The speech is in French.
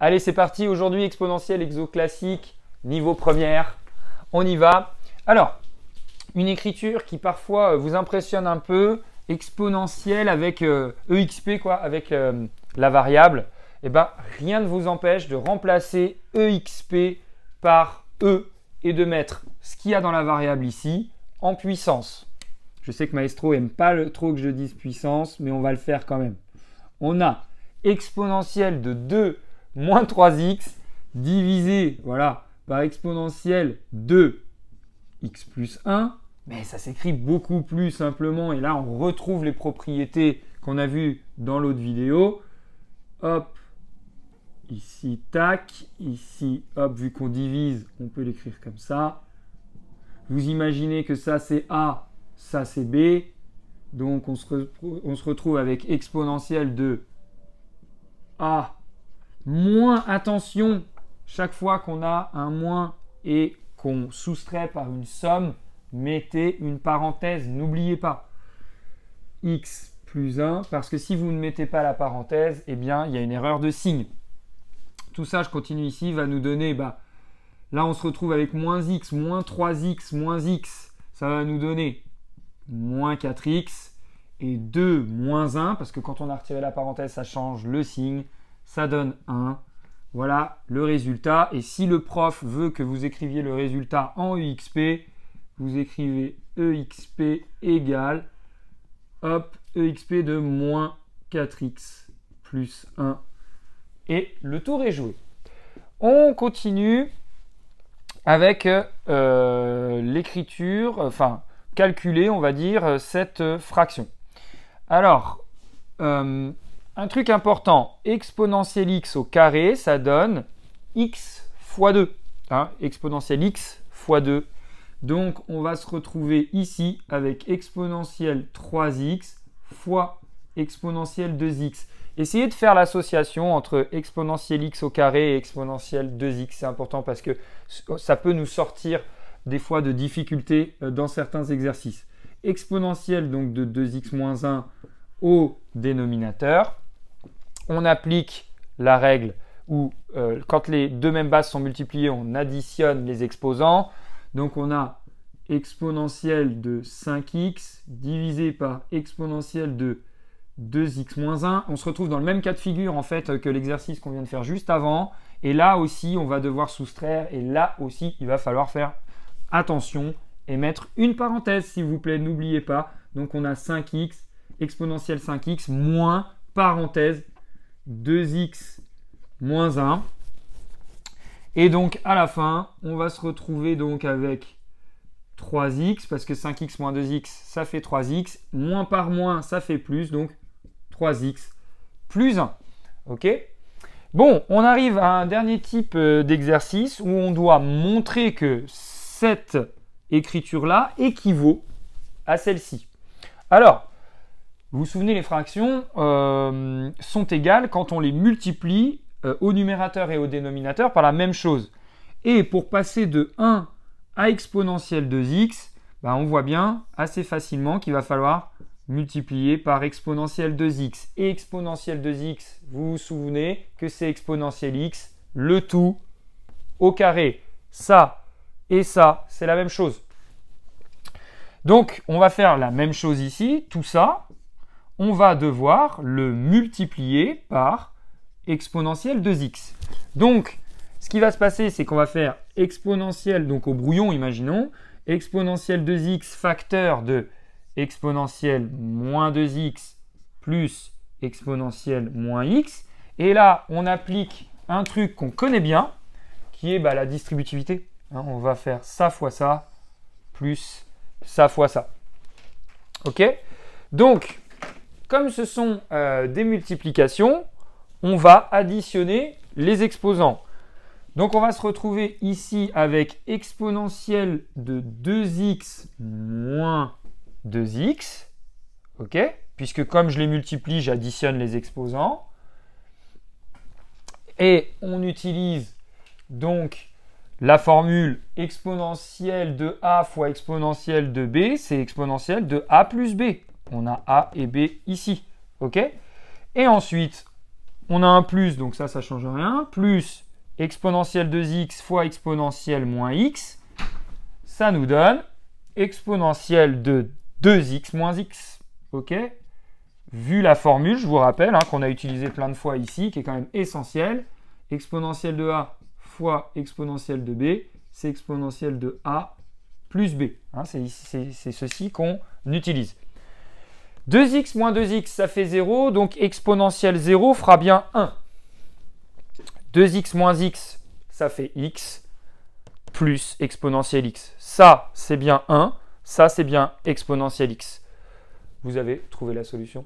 Allez, c'est parti. Aujourd'hui, exponentielle exoclassique, niveau première. On y va. Alors, une écriture qui parfois vous impressionne un peu, exponentielle avec EXP, quoi, avec la variable. Eh bien, rien ne vous empêche de remplacer EXP par E et de mettre ce qu'il y a dans la variable ici en puissance. Je sais que Maestro n'aime pas trop que je dise puissance, mais on va le faire quand même. On a exponentielle de 2 moins 3x divisé voilà, par exponentielle de x plus 1. Mais ça s'écrit beaucoup plus simplement. Et là, on retrouve les propriétés qu'on a vues dans l'autre vidéo. Hop, ici, tac. Ici, hop, vu qu'on divise, on peut l'écrire comme ça. Vous imaginez que ça, c'est A, ça, c'est B. Donc, on se retrouve avec exponentielle de A moins, attention, chaque fois qu'on a un moins et qu'on soustrait par une somme, mettez une parenthèse, n'oubliez pas. X plus 1, parce que si vous ne mettez pas la parenthèse, eh bien, il y a une erreur de signe. Tout ça, je continue ici, va nous donner, là, on se retrouve avec moins x, moins 3x, moins x. Ça va nous donner moins 4x et 2 moins 1, parce que quand on a retiré la parenthèse, ça change le signe. Ça donne 1. Voilà le résultat. Et si le prof veut que vous écriviez le résultat en EXP, vous écrivez EXP égale, hop, EXP de moins 4x plus 1. Et le tour est joué. On continue avec l'écriture, enfin, calculer, on va dire, cette fraction. Alors, un truc important, exponentielle x au carré, ça donne x fois 2. Hein, exponentielle x fois 2. Donc, on va se retrouver ici avec exponentielle 3x fois exponentielle 2x. Essayez de faire l'association entre exponentielle x au carré et exponentielle 2x. C'est important parce que ça peut nous sortir des fois de difficultés dans certains exercices. Exponentielle donc de 2x moins 1 au dénominateur. On applique la règle où quand les deux mêmes bases sont multipliées, on additionne les exposants. Donc on a exponentielle de 5x divisé par exponentielle de 2x moins 1. On se retrouve dans le même cas de figure en fait que l'exercice qu'on vient de faire juste avant. Et là aussi, on va devoir soustraire. Et là aussi, il va falloir faire attention et mettre une parenthèse, s'il vous plaît. N'oubliez pas. Donc on a 5x, exponentielle 5x moins parenthèse 2x moins 1. Et donc, à la fin, on va se retrouver donc avec 3x, parce que 5x moins 2x, ça fait 3x. Moins par moins, ça fait plus, donc 3x plus 1. OK? Bon, on arrive à un dernier type d'exercice où on doit montrer que cette écriture-là équivaut à celle-ci. Alors, vous vous souvenez, les fractions sont égales quand on les multiplie au numérateur et au dénominateur par la même chose. Et pour passer de 1 à exponentielle 2x, on voit bien assez facilement qu'il va falloir multiplier par exponentielle 2x. Et exponentielle 2x, vous vous souvenez que c'est exponentielle x, le tout au carré. Ça et ça, c'est la même chose. Donc, on va faire la même chose ici, tout ça. On va devoir le multiplier par exponentielle 2x. Donc, ce qui va se passer, c'est qu'on va faire exponentielle, donc au brouillon, imaginons, exponentielle 2x facteur de exponentielle moins 2x plus exponentielle moins x. Et là, on applique un truc qu'on connaît bien, qui est la distributivité. Hein, on va faire ça fois ça, plus ça fois ça. OK? Donc, comme ce sont des multiplications, on va additionner les exposants. Donc, on va se retrouver ici avec exponentielle de 2x moins 2x. OK? Puisque comme je les multiplie, j'additionne les exposants. Et on utilise donc la formule exponentielle de a fois exponentielle de b, c'est exponentielle de a plus b. On a a et b ici. OK? Et ensuite, on a un plus, donc ça ne change rien, plus exponentielle de x fois exponentielle moins x, ça nous donne exponentielle de 2x moins x. Ok? Vu la formule, je vous rappelle, qu'on a utilisé plein de fois ici, qui est quand même essentielle, exponentielle de a fois exponentielle de b, c'est exponentielle de a plus b. C'est ceci qu'on utilise. 2x moins 2x, ça fait 0, donc exponentielle 0 fera bien 1. 2x moins x, ça fait x, plus exponentielle x. Ça, c'est bien 1, ça, c'est bien exponentielle x. Vous avez trouvé la solution.